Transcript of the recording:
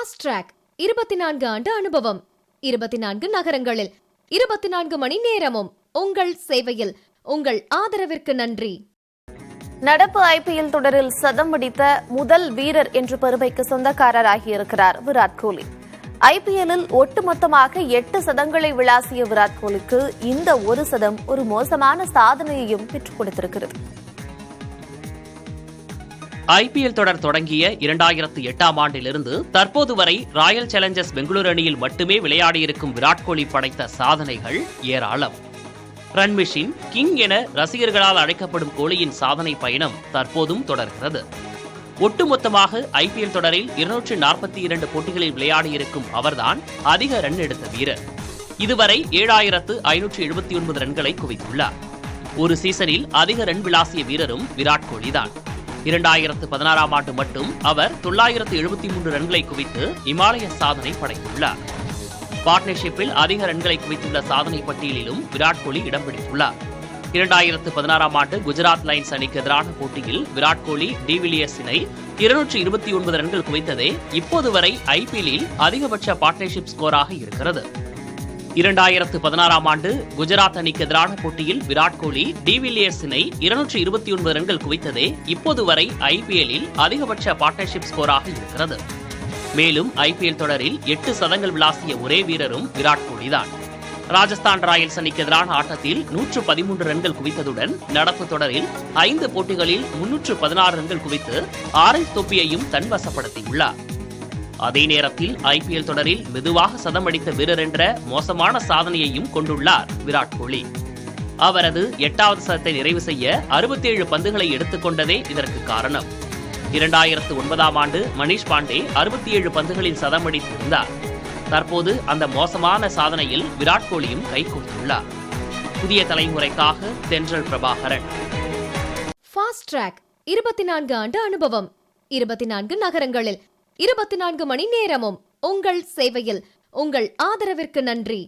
Fast track 24 ஆண்டு அனுபவம், 24 நகரங்களில் 24 மணி நேரமும் உங்கள் சேவையில். உங்கள் ஆதரவிற்கு நன்றி. நடப்பு ஐபிஎல் தொடரில் சதம் அடித்த முதல் வீரர் என்ற பெருமைக்கு சொந்தக்காரராகியிருக்கிறார் விராட் கோலி. ஐபிஎல்லில் ஒட்டுமொத்தமாக 8 சதங்களை விளாசிய விராட் கோலிக்கு இந்த ஒரு சதம் ஒரு மோசமான சாதனையையும் பெற்றுக் கொடுத்திருக்கிறது. ஐபிஎல் தொடர் தொடங்கிய 2008ஆம் ஆண்டிலிருந்து தற்போது வரை ராயல் சேலஞ்சர்ஸ் பெங்களூரு அணியில் மட்டுமே விளையாடியிருக்கும் விராட் கோலி படைத்த சாதனைகள் ஏராளம். ரன் மிஷின், கிங் என ரசிகர்களால் அழைக்கப்படும் கோலியின் சாதனை பயணம் தற்போதும் தொடர்கிறது. ஒட்டுமொத்தமாக ஐபிஎல் தொடரில் 242 போட்டிகளில் விளையாடியிருக்கும் அவர்தான் அதிக ரன் எடுத்த வீரர். இதுவரை 7579 ரன்களை குவித்துள்ளார். ஒரு சீசனில் அதிக ரன் விளாசிய வீரரும் விராட் கோலிதான். 2016ஆம் ஆண்டு மட்டும் அவர் 973 ரன்களை குவித்து இமாலய சாதனை படைத்துள்ளார். பார்ட்னர்ஷிப்பில் அதிக ரன்களை குவித்துள்ள சாதனை பட்டியலிலும் விராட் கோலி இடம் பிடித்துள்ளார். 2016ஆம் ஆண்டு குஜராத் லைன்ஸ் அணிக்கு எதிரான போட்டியில் விராட் கோலி டிவிலியர்ஸ் இணை 229 ரன்கள் குவித்ததே இப்போது வரை ஐபிஎல்லில் அதிகபட்ச பார்ட்னர்ஷிப் ஸ்கோராக இருக்கிறது. 2016ஆம் ஆண்டு குஜராத் அணிக்கு எதிரான போட்டியில் விராட் கோலி டிவிலியர்ஸ் இணை 229 ரன்கள் குவித்ததே இப்போது வரை ஐபிஎல்லில் அதிகபட்ச பார்ட்னர்ஷிப் ஸ்கோராக இருக்கிறது. மேலும் ஐபிஎல் தொடரில் 8 சதங்கள் விளாசிய ஒரே வீரரும் விராட் கோலிதான். ராஜஸ்தான் ராயல்ஸ் அணிக்கு எதிரான ஆட்டத்தில் 113 ரன்கள் குவித்ததுடன் நடப்பு தொடரில் 5 போட்டிகளில் 316 ரன்கள் குவித்து ஆரஞ்ச் தொப்பியையும் தன்வசப்படுத்தியுள்ளார். அதே நேரத்தில் ஐபிஎல் தொடரில் மெதுவாக சதம் அடித்த வீரர் என்ற மோசமான சாதனையையும் கொண்டுள்ளார் விராட் கோலி. அவரது 8வது சதத்தை நிறைவு செய்ய 67 பந்துகளை எடுத்துக்கொண்டதே இதற்கு காரணம். 2009ஆம் ஆண்டு மணிஷ் பாண்டே 67 பந்துகளில் சதம் அடித்திருந்தார். தற்போது அந்த மோசமான சாதனையில் விராட் கோலியும் கைகோர்த்துள்ளார். புதிய தலைமுறைக்காக தென்றல் பிரபாகரன். ஃபாஸ்ட் ட்ராக் 24 ஆண்டு அனுபவம், 24 நகரங்களில் 24 மணி நேரமும் உங்கள் சேவையில். உங்கள் ஆதரவிற்கு நன்றி.